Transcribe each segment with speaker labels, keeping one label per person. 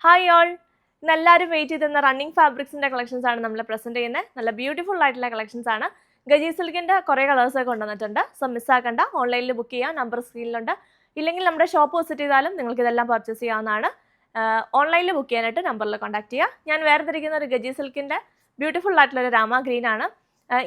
Speaker 1: Hi all, ഇന്ന് എല്ലാവരും wait ചെയ്തിരുന്ന റണ്ണിങ് ഫാബ്രിക്സിൻ്റെ കളക്ഷൻസ് ആണ് നമ്മൾ പ്രസൻറ്റ് ചെയ്യുന്നത്. നല്ല ബ്യൂട്ടിഫുൾ ആയിട്ടുള്ള കളക്ഷൻസ് ആണ്. ഗജി സിൽക്കിൻ്റെ കുറേ കളേഴ്സൊക്കെ കൊണ്ടുവന്നിട്ടുണ്ട്. സോ മിസ്സാക്കണ്ട, ഓൺലൈനിൽ ബുക്ക് ചെയ്യാം, നമ്പർ സ്ക്രീനിലുണ്ട്. ഇല്ലെങ്കിൽ നമ്മുടെ ഷോപ്പ് വിസിറ്റ് ചെയ്താലും നിങ്ങൾക്ക് ഇതെല്ലാം പർച്ചേസ് ചെയ്യാവുന്നതാണ്. ഓൺലൈനിൽ ബുക്ക് ചെയ്യാനായിട്ട് നമ്പറിൽ കോൺടാക്ട് ചെയ്യുക. ഞാൻ വേറെ തിരിക്കുന്ന ഒരു ഗജി സിൽക്കിൻ്റെ ബ്യൂട്ടിഫുൾ ആയിട്ടുള്ള ഒരു രാമ ഗ്രീൻ ആണ്.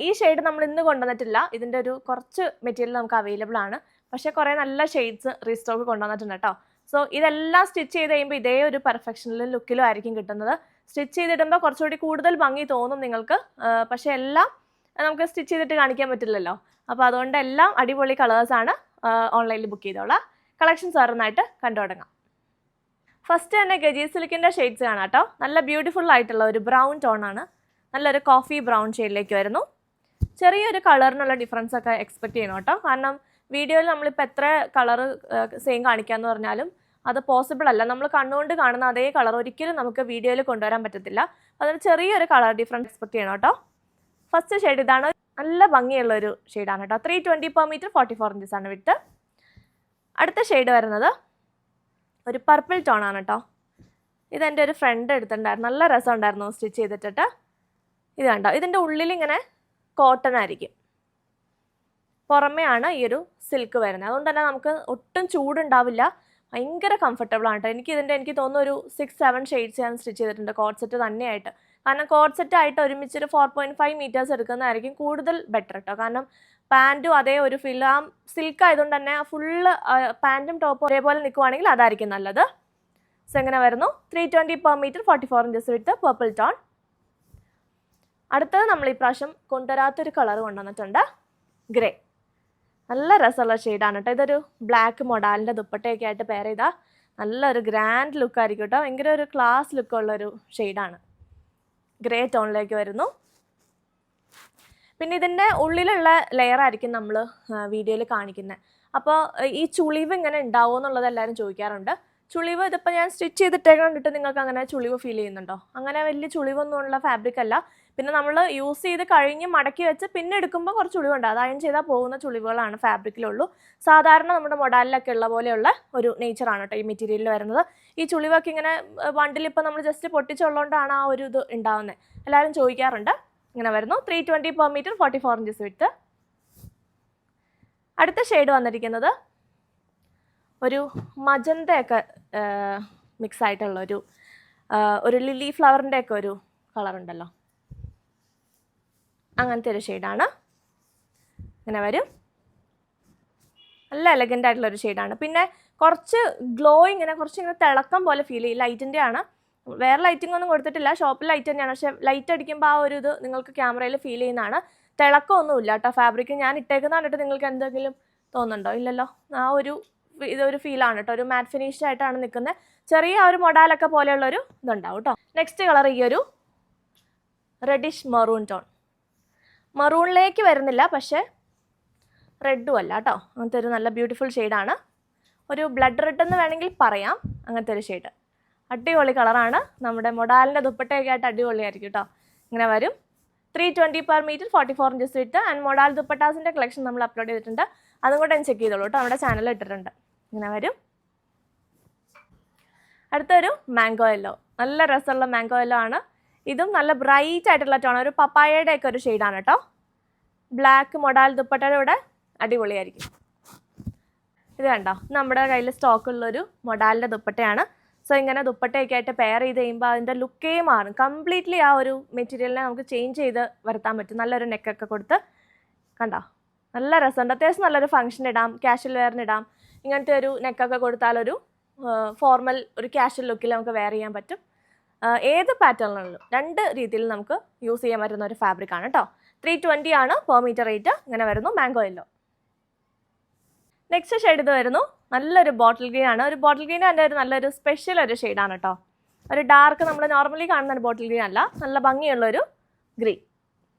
Speaker 1: ഈ ഷെയ്ഡ് നമ്മൾ ഇന്ന് കൊണ്ടുവന്നിട്ടില്ല. ഇതിൻ്റെ ഒരു കുറച്ച് മെറ്റീരിയൽ നമുക്ക് അവൈലബിൾ ആണ്. പക്ഷേ കുറേ നല്ല ഷെയ്ഡ്സ് റീസ്റ്റോക്ക് കൊണ്ടുവന്നിട്ടുണ്ട് കേട്ടോ. സോ ഇതെല്ലാം സ്റ്റിച്ച് ചെയ്ത് കഴിയുമ്പോൾ ഇതേ ഒരു പെർഫെക്ഷനിലും ലുക്കിലും ആയിരിക്കും കിട്ടുന്നത്. സ്റ്റിച്ച് ചെയ്തിടുമ്പോൾ കുറച്ചുകൂടി കൂടുതൽ ഭംഗി തോന്നും നിങ്ങൾക്ക്. പക്ഷേ എല്ലാം നമുക്ക് സ്റ്റിച്ച് ചെയ്തിട്ട് കാണിക്കാൻ പറ്റില്ലല്ലോ. അപ്പോൾ അതുകൊണ്ട് എല്ലാം അടിപൊളി കളേഴ്സാണ്. ഓൺലൈനിൽ ബുക്ക് ചെയ്തോളാം. കളക്ഷൻസ് ഓരോന്നായിട്ട് കണ്ടു തുടങ്ങാം. ഫസ്റ്റ് തന്നെ ഗജി സിൽക്കിൻ്റെ ഷെയ്ഡ്സ് കാണാം കേട്ടോ. നല്ല ബ്യൂട്ടിഫുൾ ആയിട്ടുള്ള ഒരു ബ്രൗൺ ടോണാണ്. നല്ലൊരു കോഫി ബ്രൗൺ ഷെയ്ഡിലേക്ക് വരുന്നു. ചെറിയൊരു കളറിനുള്ള ഡിഫറൻസ് ഒക്കെ എക്സ്പെക്ട് ചെയ്യണം കേട്ടോ. കാരണം വീഡിയോയിൽ നമ്മളിപ്പോൾ എത്ര കളറ് സെയിം കാണിക്കാമെന്ന് പറഞ്ഞാലും അത് പോസിബിൾ അല്ല. നമ്മൾ കണ്ണുകൊണ്ട് കാണുന്ന അതേ കളർ ഒരിക്കലും നമുക്ക് വീഡിയോയിൽ കൊണ്ടുവരാൻ പറ്റത്തില്ല. അതിന് ചെറിയൊരു കളർ ഡിഫറൻസ് എക്സ്പെക്ട് ചെയ്യണം കേട്ടോ. ഫസ്റ്റ് ഷെയ്ഡ് ഇതാണ്. നല്ല ഭംഗിയുള്ളൊരു ഷെയ്ഡാണ് കേട്ടോ. 320 per meter 44 inches ആണ് വിട്ട്. അടുത്ത ഷെയ്ഡ് വരുന്നത് ഒരു പർപ്പിൾ ടോണാണ് കേട്ടോ. ഇതെൻ്റെ ഒരു ഫ്രണ്ട് എടുത്തിട്ടുണ്ടായിരുന്നു. നല്ല രസമുണ്ടായിരുന്നു സ്റ്റിച്ച് ചെയ്തിട്ടിട്ട്. ഇത് കണ്ടോ, ഇതിൻ്റെ ഉള്ളിലിങ്ങനെ കോട്ടൺ ആയിരിക്കും, പുറമെയാണ് ഈ ഒരു സിൽക്ക് വരുന്നത്. അതുകൊണ്ട് തന്നെ നമുക്ക് ഒട്ടും ചൂടുണ്ടാവില്ല. ഭയങ്കര കംഫർട്ടബിൾ ആണ് കേട്ടോ. എനിക്ക് തോന്നുന്നു ഒരു 6-7 ഷെയ്ഡ്സ് ഞാൻ സ്റ്റിച്ച് ചെയ്തിട്ടുണ്ട് കോഡ് സെറ്റ് തന്നെയായിട്ട്. കാരണം കോഡ് സെറ്റ് ആയിട്ട് ഒരുമിച്ചൊരു 4.5 meters എടുക്കുന്നതായിരിക്കും കൂടുതൽ ബെറ്റർ കേട്ടോ. കാരണം പാൻറ്റും അതേ ഒരു ഫീൽ, ആ സിൽക്ക് ആയതുകൊണ്ട് തന്നെ ഫുള്ള് പാൻറ്റും ടോപ്പും ഒരേപോലെ നിൽക്കുവാണെങ്കിൽ അതായിരിക്കും നല്ലത്. സോ എങ്ങനെ വരുന്നു? 320 per meter 44 inches വിത്ത് പർപ്പിൾ ടോൺ. അടുത്തത് നമ്മൾ ഈ പ്രാവശ്യം കൊണ്ടുവരാത്തൊരു കളർ കൊണ്ടുവന്നിട്ടുണ്ട്, ഗ്രേ. നല്ല രസമുള്ള ഷെയ്ഡാണ് കേട്ടോ. ഇതൊരു ബ്ലാക്ക് മൊഡാലിൻ്റെ ദുപ്പട്ടയൊക്കെ ആയിട്ട് പെയർ ചെയ്താൽ നല്ലൊരു ഗ്രാൻഡ് ലുക്കായിരിക്കും കേട്ടോ. ഭയങ്കര ഒരു ക്ലാസ് ലുക്കുള്ളൊരു ഷെയ്ഡാണ്. ഗ്രേ ടോണിലേക്ക് വരുന്നു. പിന്നെ ഇതിൻ്റെ ഉള്ളിലുള്ള ലെയറായിരിക്കും നമ്മൾ വീഡിയോയിൽ കാണിക്കുന്നത്. അപ്പോൾ ഈ ചുളിവ് ഇങ്ങനെ ഉണ്ടാവുമോ എന്നുള്ളത് എല്ലാവരും ചോദിക്കാറുണ്ട്. ചുളിവ് ഇതിപ്പോൾ ഞാൻ സ്റ്റിച്ച് ചെയ്തിട്ടേക്കണ്ടിട്ട് നിങ്ങൾക്ക് അങ്ങനെ ചുളിവ് ഫീൽ ചെയ്യുന്നുണ്ടോ? അങ്ങനെ വലിയ ചുളിവൊന്നും ഉള്ള ഫാബ്രിക് അല്ല. പിന്നെ നമ്മൾ യൂസ് ചെയ്ത് കഴിഞ്ഞ് മടക്കി വെച്ച് പിന്നെ എടുക്കുമ്പോൾ കുറച്ച് ചുളിവുണ്ട്. അത് അയൺ ചെയ്താൽ പോകുന്ന ചുളിവുകളാണ് ഫാബ്രിക്കിലുള്ളൂ. സാധാരണ നമ്മുടെ മൊഡാലിലൊക്കെ ഉള്ള പോലെയുള്ള ഒരു നേച്ചറാണ് കേട്ടോ ഈ മെറ്റീരിയലിൽ വരുന്നത്. ഈ ചുളിവൊക്കെ ഇങ്ങനെ വണ്ടിലിപ്പോൾ നമ്മൾ ജസ്റ്റ് പൊട്ടിച്ചുള്ളതുകൊണ്ടാണ് ആ ഒരു ഇത് ഉണ്ടാവുന്നത്. എല്ലാവരും ചോദിക്കാറുണ്ട്. ഇങ്ങനെ വരുന്നു. 320 per meter 44 inches വിട്ട്. അടുത്ത ഷെയ്ഡ് വന്നിരിക്കുന്നത് ഒരു മജന്തയൊക്കെ മിക്സ് ആയിട്ടുള്ള ഒരു ലില്ലി ഫ്ലവറിൻ്റെ ഒക്കെ ഒരു കളറുണ്ടല്ലോ, അങ്ങനത്തെ ഒരു ഷെയ്ഡാണ്. ഇങ്ങനെ വരും. നല്ല എലഗൻ്റ് ആയിട്ടുള്ളൊരു ഷെയ്ഡാണ്. പിന്നെ കുറച്ച് ഗ്ലോ, കുറച്ചിങ്ങനെ തിളക്കം പോലെ ഫീൽ ചെയ്യും. ലൈറ്റിൻ്റെ ആണ്. വേറെ ലൈറ്റിംഗ് ഒന്നും കൊടുത്തിട്ടില്ല, ഷോപ്പിൽ ലൈറ്റ് തന്നെയാണ്. പക്ഷേ ലൈറ്റ് അടിക്കുമ്പോൾ ആ ഒരു ഇത് നിങ്ങൾക്ക് ക്യാമറയിൽ ഫീൽ ചെയ്യുന്നതാണ്. തിളക്കമൊന്നുമില്ല കേട്ടോ ഫാബ്രിക്. ഞാൻ ഇട്ടേക്കുന്ന കണ്ടിട്ട് നിങ്ങൾക്ക് എന്തെങ്കിലും തോന്നുന്നുണ്ടോ? ഇല്ലല്ലോ. ആ ഇതൊരു ഫീലാണ് കേട്ടോ. ഒരു മാറ്റ് ഫിനിഷ് ആയിട്ടാണ് നിൽക്കുന്നത്. ചെറിയ ഒരു മൊഡാലൊക്കെ പോലെയുള്ളൊരു ഇതുണ്ടാവും കേട്ടോ. നെക്സ്റ്റ് കളർ ഈ ഒരു റെഡിഷ് മെറൂൺ ടോൺ. മെറൂണിലേക്ക് വരുന്നില്ല, പക്ഷേ റെഡും അല്ല കേട്ടോ. അങ്ങനത്തെ ഒരു നല്ല ബ്യൂട്ടിഫുൾ ഷെയ്ഡാണ്. ഒരു ബ്ലഡ് റെഡ് എന്ന് വേണമെങ്കിൽ പറയാം. അങ്ങനത്തെ ഒരു ഷെയ്ഡ് അടിപൊളി കളറാണ്. നമ്മുടെ മൊഡാലിൻ്റെ ദുപ്പട്ടയൊക്കെ ആയിട്ട് അടിപൊളിയായിരിക്കും കേട്ടോ. ഇങ്ങനെ വരും. 320 per meter 44 inches വിട്ട്. ആൻഡ് മൊഡാൽ ദുപ്പട്ടാസിൻ്റെ കളക്ഷൻ നമ്മൾ അപ്ലോഡ് ചെയ്തിട്ടുണ്ട്. അതും കൂടെ ഒന്ന് ചെക്ക് ചെയ്തോളൂ കേട്ടോ. നമ്മുടെ ചാനലിൽ ഇട്ടിട്ടുണ്ട്. ഇങ്ങനെ വരും. അടുത്തൊരു മാംഗോ യെല്ലോ. നല്ല രസമുള്ള മാംഗോ യെല്ലോ ആണ്. ഇതും നല്ല ബ്രൈറ്റ് ആയിട്ടുള്ള ടോൺ. ഒരു പപ്പായയുടെ ഒക്കെ ഒരു ഷെയ്ഡാണ് കേട്ടോ. ബ്ലാക്ക് മൊഡാൽ ദുപ്പട്ടയുടെ കൂടെ അടിപൊളിയായിരിക്കും. ഇത് കണ്ടോ, നമ്മുടെ കയ്യിൽ സ്റ്റോക്കുള്ളൊരു മൊഡാലിൻ്റെ ദുപ്പട്ടയാണ്. സോ ഇങ്ങനെ ദുപ്പട്ടയൊക്കെ ആയിട്ട് പെയർ ചെയ്ത് കഴിയുമ്പോൾ അതിൻ്റെ ലുക്കേ മാറും. കംപ്ലീറ്റ്ലി ആ ഒരു മെറ്റീരിയലിനെ നമുക്ക് ചേഞ്ച് ചെയ്ത് വരുത്താൻ പറ്റും. നല്ലൊരു നെക്കൊക്കെ കൊടുത്ത് കണ്ടോ, നല്ല രസമുണ്ട്. അത്യാവശ്യം നല്ലൊരു ഫംഗ്ഷൻ ഇടാം, ക്യാഷ്വൽ വെയറിന് ഇടാം. ഇങ്ങനത്തെ ഒരു നെക്കൊക്കെ കൊടുത്താലൊരു ഫോർമൽ ഒരു ക്യാഷ്വൽ ലുക്കിൽ നമുക്ക് വെയർ ചെയ്യാൻ പറ്റും. ഏത് പാറ്റേണിലും രണ്ട് രീതിയിൽ നമുക്ക് യൂസ് ചെയ്യാൻ പറ്റുന്ന ഒരു ഫാബ്രിക്കാണ് കേട്ടോ. 320 ആണ് per meter റേറ്റ്. ഇങ്ങനെ വരുന്നു. Mango yellow. നെക്സ്റ്റ് ഷെയ്ഡ് ഇത് വരുന്നു. നല്ലൊരു ബോട്ടിൽ ഗ്രീൻ ആണ്. ഒരു ബോട്ടിൽ ഗ്രീൻ എൻ്റെ ഒരു നല്ലൊരു സ്പെഷ്യൽ ഒരു ഷെയ്ഡാണ് കേട്ടോ. ഒരു ഡാർക്ക് നമ്മൾ നോർമലി കാണുന്ന ഒരു ബോട്ടിൽ ഗ്രീൻ അല്ല, നല്ല ഭംഗിയുള്ളൊരു ഗ്രീൻ.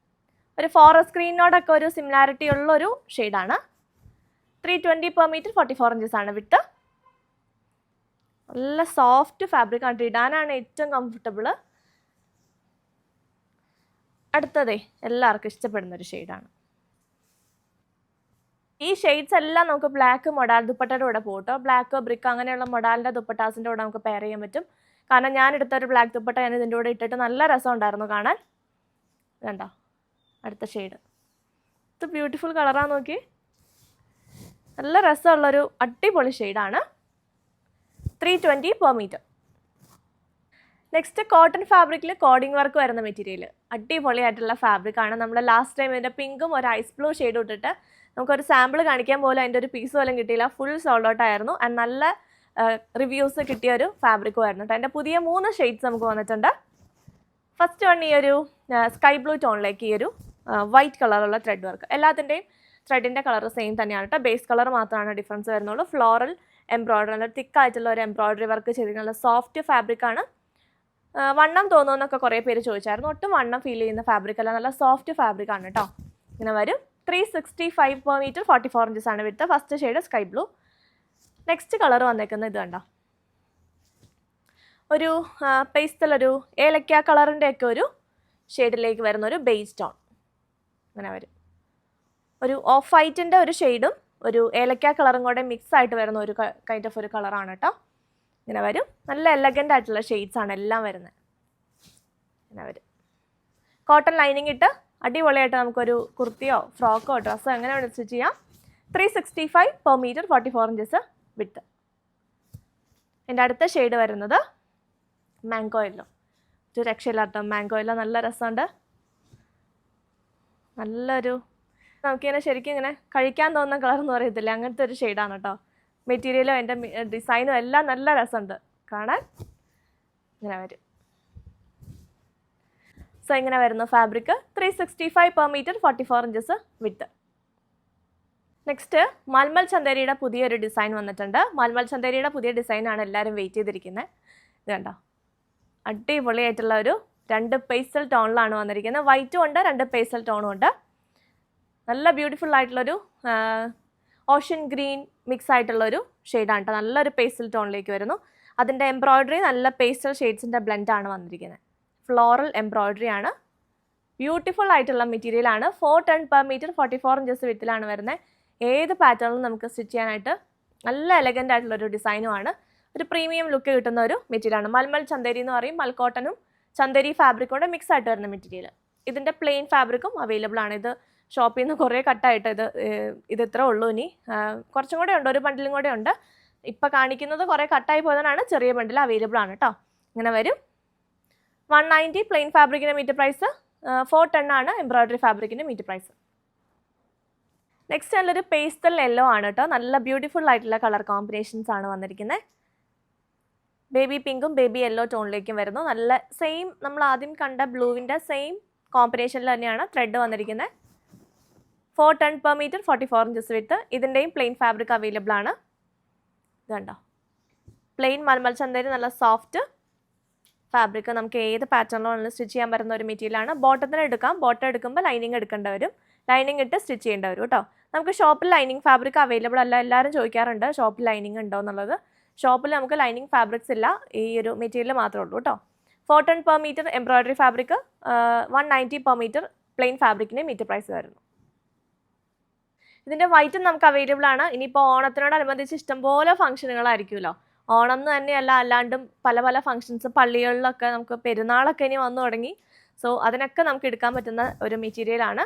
Speaker 1: ഒരു ഫോറസ്റ്റ് ഗ്രീനോടൊക്കെ ഒരു സിമിലാരിറ്റി ഉള്ളൊരു ഷെയ്ഡാണ്. 320 per meter 44 inches ആണ് വിട്ട്. നല്ല സോഫ്റ്റ് ഫാബ്രിക് ആണ്. ഇടാനാണ് ഏറ്റവും കംഫർട്ടബിൾ. അടുത്തതേ എല്ലാവർക്കും ഇഷ്ടപ്പെടുന്നൊരു ഷെയ്ഡാണ്. ഈ ഷെയ്ഡ്സ് എല്ലാം നമുക്ക് ബ്ലാക്ക് മൊഡാൽ ദുപ്പട്ടയുടെ കൂടെ പോട്ടോ. ബ്ലാക്ക് ബ്രിക്ക് അങ്ങനെയുള്ള മൊഡാലിൻ്റെ ദുപ്പട്ടാസിൻ്റെ കൂടെ നമുക്ക് പെയർ ചെയ്യാൻ പറ്റും. കാരണം ഞാൻ എടുത്തൊരു ബ്ലാക്ക് ദുപ്പട്ട ഞാൻ ഇതിൻ്റെ കൂടെ ഇട്ടിട്ട് നല്ല രസമുണ്ടായിരുന്നു കാണാൻ. കണ്ടോ അടുത്ത ഷെയ്ഡ്, ഇത് ബ്യൂട്ടിഫുൾ കളറാണ്, നോക്കി നല്ല രസമുള്ളൊരു അടിപൊളി ഷെയ്ഡാണ്. 320 per meter. നെക്സ്റ്റ് കോട്ടൺ ഫാബ്രിക്കിൽ കോഡിംഗ് വർക്ക് വരുന്ന മെറ്റീരിയൽ, അടിപൊളിയായിട്ടുള്ള ഫാബ്രിക്കാണ്. നമ്മൾ ലാസ്റ്റ് ടൈം ഇതിൻ്റെ പിങ്കും ഒരു ഐസ് ബ്ലൂ ഷെയ്ഡ് ഇട്ടിട്ട് നമുക്കൊരു സാമ്പിൾ കാണിക്കാൻ പോലും അതിൻ്റെ ഒരു പീസ് പോലും കിട്ടിയില്ല. ഫുൾ സോൾഡ് ഔട്ട് ആയിരുന്നു. ആൻഡ് നല്ല റിവ്യൂസ് കിട്ടിയ ഒരു ഫാബ്രിക്കും ആയിരുന്നു കേട്ടോ. അതിൻ്റെ പുതിയ 3 ഷെയ്ഡ്സ് നമുക്ക് വന്നിട്ടുണ്ട്. ഫസ്റ്റ് വൺ ഈ ഒരു സ്കൈ ബ്ലൂ ടോണിലേക്ക് ഈ ഒരു വൈറ്റ് കളറുള്ള ത്രെഡ് വർക്ക്. എല്ലാത്തിൻ്റെയും ത്രെഡിൻ്റെ കളർ സെയിം തന്നെയാണ് കേട്ടോ. ബേസ് കളർ മാത്രമാണ് ഡിഫറൻസ് വരുന്നുള്ളൂ. ഫ്ലോറൽ എംബ്രോയ്ഡറി, നല്ല തിക്കായിട്ടുള്ള ഒരു എംബ്രോയ്ഡറി വർക്ക് ചെയ്തിട്ടുള്ള സോഫ്റ്റ് ഫാബ്രിക്കാണ്. വണ്ണം തോന്നുമെന്നൊക്കെ കുറേ പേര് ചോദിച്ചായിരുന്നു. ഒട്ടും വണ്ണം ഫീൽ ചെയ്യുന്ന ഫാബ്രിക് അല്ല, നല്ല സോഫ്റ്റ് ഫാബ്രിക്കാണ് കേട്ടോ. ഇങ്ങനെ വരും. 365 per meter, 44 inches ആണ് വിട്ട്. First shade sky blue. Next colour വന്നേക്കുന്നത് ഇത് കണ്ടോ, ഒരു പേസ്റ്റൽ, ഒരു ഏലക്ക കളറിൻ്റെ ഒക്കെ ഒരു ഷെയ്ഡിലേക്ക് വരുന്ന ഒരു ബേസ് ടോൺ. അങ്ങനെ വരും. ഒരു ഓഫ് വൈറ്റിൻ്റെ ഒരു ഷെയ്ഡും ഒരു ഏലക്ക കളറും കൂടെ മിക്സ് ആയിട്ട് വരുന്ന ഒരു കൈൻഡ് ഓഫ് ഒരു കളറാണ് കേട്ടോ. ഇങ്ങനെ വരും. നല്ല എലഗൻ്റ് ആയിട്ടുള്ള ഷെയ്ഡ്സ് ആണ് എല്ലാം വരുന്നത്. ഇങ്ങനെ വരും. കോട്ടൺ ലൈനിങ് ഇട്ട് അടിപൊളിയായിട്ട് നമുക്കൊരു കുർത്തിയോ ഫ്രോക്കോ ഡ്രസ്സോ എങ്ങനെ വേണം സ്റ്റിച്ച് ചെയ്യാം. 365 per meter, 44 inches വിട്ട്. എൻ്റെ അടുത്ത ഷെയ്ഡ് വരുന്നത് മാംഗോ യെല്ലോ. ഒരു രക്ഷയില്ലാത്ത മാംഗോ യെല്ലോ, നല്ല രസമുണ്ട്. നല്ലൊരു നമുക്കിങ്ങനെ ശരിക്കും ഇങ്ങനെ കഴിക്കാൻ തോന്നുന്ന കളർ എന്ന് പറയത്തില്ല, അങ്ങനത്തെ ഒരു ഷെയ്ഡാണ് കേട്ടോ. മെറ്റീരിയലും എൻ്റെ ഡിസൈനും എല്ലാം നല്ല രസമുണ്ട് കാണാൻ. ഇങ്ങനെ വരും. സോ ഇങ്ങനെ വരുന്ന ഫാബ്രിക് 365 per meter, 44 inches വിട്ട്. നെക്സ്റ്റ് മൽമൽ ചന്ദേരിയുടെ പുതിയൊരു ഡിസൈൻ വന്നിട്ടുണ്ട്. മൽമൽ ചന്ദേരിയുടെ പുതിയ ഡിസൈനാണ് എല്ലാവരും വെയിറ്റ് ചെയ്തിരിക്കുന്നത്. ഇത് കണ്ടോ, അടിപൊളിയായിട്ടുള്ള ഒരു 2 പേസ്റ്റൽ ടോണിലാണ് വന്നിരിക്കുന്നത്. വൈറ്റും ഉണ്ട്, 2 പേസ്റ്റൽ ടോണും ഉണ്ട്. നല്ല ബ്യൂട്ടിഫുൾ ആയിട്ടുള്ളൊരു ഓഷ്യൻ ഗ്രീൻ മിക്സ് ആയിട്ടുള്ളൊരു ഷെയ്ഡാണ് കേട്ടോ. നല്ലൊരു പേസ്റ്റൽ ടോണിലേക്ക് വരുന്നു. അതിൻ്റെ എംബ്രോയ്ഡറി നല്ല പേസ്റ്റൽ ഷെയ്ഡ്സിൻ്റെ ബ്ലെൻഡാണ് വന്നിരിക്കുന്നത്. ഫ്ലോറൽ എംബ്രോയ്ഡറി ആണ്. ബ്യൂട്ടിഫുൾ ആയിട്ടുള്ള മെറ്റീരിയലാണ്. 410 per meter, 44 inches വിത്തിലാണ് വരുന്നത്. ഏത് പാറ്റേണിലും നമുക്ക് സ്റ്റിച്ച് ചെയ്യാനായിട്ട് നല്ല എലഗൻ്റ് ആയിട്ടുള്ളൊരു ഡിസൈനുമാണ്. ഒരു പ്രീമിയം ലുക്ക് കിട്ടുന്ന ഒരു മെറ്റീരിയലാണ്. മൽമൽ ചന്ദേരി എന്ന് പറയും. മൽക്കോട്ടനും ചന്ദേരി ഫാബ്രിക്കോടെ മിക്സ് ആയിട്ട് വരുന്ന മെറ്റീരിയൽ. ഇതിൻ്റെ പ്ലെയിൻ ഫാബ്രിക്കും അവൈലബിൾ ആണ്. ഇത് ഷോപ്പിൽ നിന്ന് കുറേ കട്ടായിട്ട് ഇത് ഇത്ര ഉള്ളൂ. ഇനി കുറച്ചും കൂടെ ഉണ്ട്, ഒരു ബണ്ടിലും കൂടെ ഉണ്ട്. ഇപ്പോൾ കാണിക്കുന്നത് കുറേ കട്ടായി പോയതാണ്. ചെറിയ ബണ്ടിൽ അവൈലബിൾ ആണ് കേട്ടോ. ഇങ്ങനെ വരും. 190 പ്ലെയിൻ ഫാബ്രിക്കിൻ്റെ മീറ്റർ പ്രൈസ്, 410 ആണ് എംബ്രോയ്ഡറി ഫാബ്രിക്കിൻ്റെ മീറ്റർ പ്രൈസ്. നെക്സ്റ്റ് നല്ലൊരു പേസ്റ്റൽ യെല്ലോ ആണ് കേട്ടോ. നല്ല ബ്യൂട്ടിഫുൾ ആയിട്ടുള്ള കളർ കോമ്പിനേഷൻസ് ആണ് വന്നിരിക്കുന്നത്. ബേബി പിങ്കും ബേബി യെല്ലോ ടോണിലേക്കും വരുന്നു. നല്ല സെയിം നമ്മൾ ആദ്യം കണ്ട ബ്ലൂവിൻ്റെ സെയിം കോമ്പിനേഷനിൽ തന്നെയാണ് ത്രെഡ് വന്നിരിക്കുന്നത്. 410 per meter, 44 inches വിത്ത്. ഇതിൻ്റെയും പ്ലെയിൻ ഫാബ്രിക് അവൈലബിൾ ആണ്. ഇത് കണ്ടോ, പ്ലെയിൻ മൽമൽ ചന്ദേരി, നല്ല സോഫ്റ്റ് ഫാബ്രിക്. നമുക്ക് ഏത് പാറ്റേണിലും സ്റ്റിച്ച് ചെയ്യാൻ പറ്റുന്ന ഒരു മെറ്റീരിയലാണ്. ബോട്ടത്തിന് എടുക്കാം. ബോട്ടം എടുക്കുമ്പോൾ ലൈനിങ് എടുക്കേണ്ടി വരും. ലൈനിങ് ഇട്ട് സ്റ്റിച്ച് ചെയ്യേണ്ടി വരും കേട്ടോ. നമുക്ക് ഷോപ്പിൽ ലൈനിങ് ഫാബ്രിക് അവൈലബിൾ അല്ല. എല്ലാവരും ചോദിക്കാറുണ്ട് ഷോപ്പിൽ ലൈനിങ് ഉണ്ടോ എന്നുള്ളത്. ഷോപ്പിൽ നമുക്ക് ലൈനിങ് ഫാബ്രിക്സ് ഇല്ല, ഈ ഒരു മെറ്റീരിയൽ മാത്രമേ ഉള്ളൂ കേട്ടോ. 410 per meter embroidery fabric, 190 per meter plain ഫാബ്രിക്കിൻ്റെ മീറ്റർ പ്രൈസ് വരുന്നു. ഇതിൻ്റെ വൈറ്റും നമുക്ക് അവൈലബിൾ ആണ്. ഇനിയിപ്പോൾ ഓണത്തിനോടനുബന്ധിച്ച് ഇഷ്ടംപോലെ ഫംഗ്ഷനുകളായിരിക്കുമല്ലോ. ഓണം എന്ന് തന്നെയല്ല, അല്ലാണ്ടും പല പല ഫംഗ്ഷൻസ്, പള്ളികളിലൊക്കെ നമുക്ക് പെരുന്നാളൊക്കെ ഇനി വന്നു തുടങ്ങി. സോ അതിനൊക്കെ നമുക്ക് എടുക്കാൻ പറ്റുന്ന ഒരു മെറ്റീരിയലാണ്.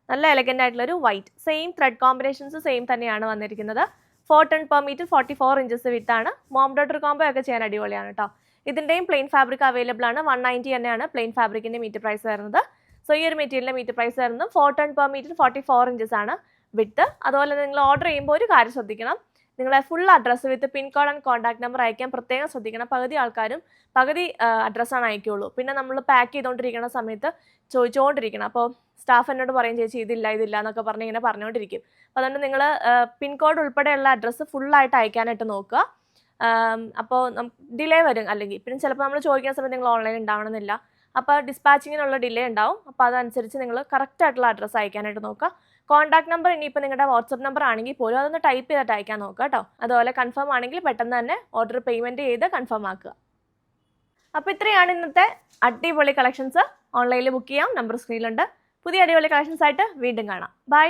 Speaker 1: നല്ല എലഗൻ്റ് ആയിട്ടുള്ളൊരു white. Same thread combinations same തന്നെയാണ് വന്നിരിക്കുന്നത്. 410 per meter, 44 inches വിത്താണ്. മോം ഡോട്ടർ കോംബോ ഒക്കെ ചെയ്യാൻ അടിപൊളിയാണ് കേട്ടോ. ഇതിൻ്റെയും പ്ലെയിൻ ഫാബ്രിക് അവൈലബിൾ ആണ്. 190 തന്നെയാണ് പ്ലെയിൻ ഫാബ്രിക്കിൻ്റെ മീറ്റർ പ്രൈസ് വരുന്നത്. സോ ഈ ഒരു മെറ്റീരിയലിൻ്റെ മീറ്റർ പ്രൈസ് വരുന്നത് 410 per meter, 44 inches ആണ് വിട്ട്. അതുപോലെ നിങ്ങൾ ഓർഡർ ചെയ്യുമ്പോൾ ഒരു കാര്യം ശ്രദ്ധിക്കണം, നിങ്ങളെ full address with pincode and contact number അയക്കാൻ പ്രത്യേകം ശ്രദ്ധിക്കണം. പകുതി ആൾക്കാരും പകുതി അഡ്രസ്സാണ് അയക്കുകയുള്ളൂ. പിന്നെ നമ്മൾ പാക്ക് ചെയ്തുകൊണ്ടിരിക്കുന്ന സമയത്ത് ചോദിച്ചുകൊണ്ടിരിക്കണം. അപ്പോൾ സ്റ്റാഫ് എന്നോട് പറയും, ചേച്ചി ഇതില്ല എന്നൊക്കെ പറഞ്ഞ് ഇങ്ങനെ പറഞ്ഞുകൊണ്ടിരിക്കും. അപ്പോൾ അതുകൊണ്ട് നിങ്ങൾ പിൻകോഡ് ഉൾപ്പെടെയുള്ള അഡ്രസ്സ് ഫുള്ളായിട്ട് അയക്കാനായിട്ട് നോക്കുക. അപ്പോൾ ഡിലേ വരും. അല്ലെങ്കിൽ പിന്നെ ചിലപ്പോൾ നമ്മൾ ചോദിക്കുന്ന സമയത്ത് നിങ്ങൾ ഓൺലൈൻ ഉണ്ടാവണമെന്നില്ല. അപ്പോൾ ഡിസ്പാച്ചിങ്ങിനുള്ള ഡിലേ ഉണ്ടാവും. അപ്പോൾ അതനുസരിച്ച് നിങ്ങൾ കറക്റ്റായിട്ടുള്ള അഡ്രസ്സ് അയക്കാനായിട്ട് നോക്കുക. കോൺടാക്ട് നമ്പർ ഇനിയിപ്പോൾ നിങ്ങളുടെ വാട്സപ്പ് നമ്പർ ആണെങ്കിൽ പോലും അതൊന്ന് ടൈപ്പ് ചെയ്തിട്ട് അയക്കാൻ നോക്കുക കേട്ടോ. അതുപോലെ കൺഫേം ആണെങ്കിൽ പെട്ടെന്ന് തന്നെ ഓർഡർ പേയ്മെൻറ്റ് ചെയ്ത് കൺഫേം ആക്കുക. അപ്പോൾ ഇത്രയാണ് ഇന്നത്തെ അടിപൊളി കളക്ഷൻസ്. ഓൺലൈനിൽ ബുക്ക് ചെയ്യാം, നമ്പർ സ്ക്രീനിലുണ്ട്. പുതിയ അടിപൊളി കളക്ഷൻസ് ആയിട്ട് വീണ്ടും കാണാം. ബൈ.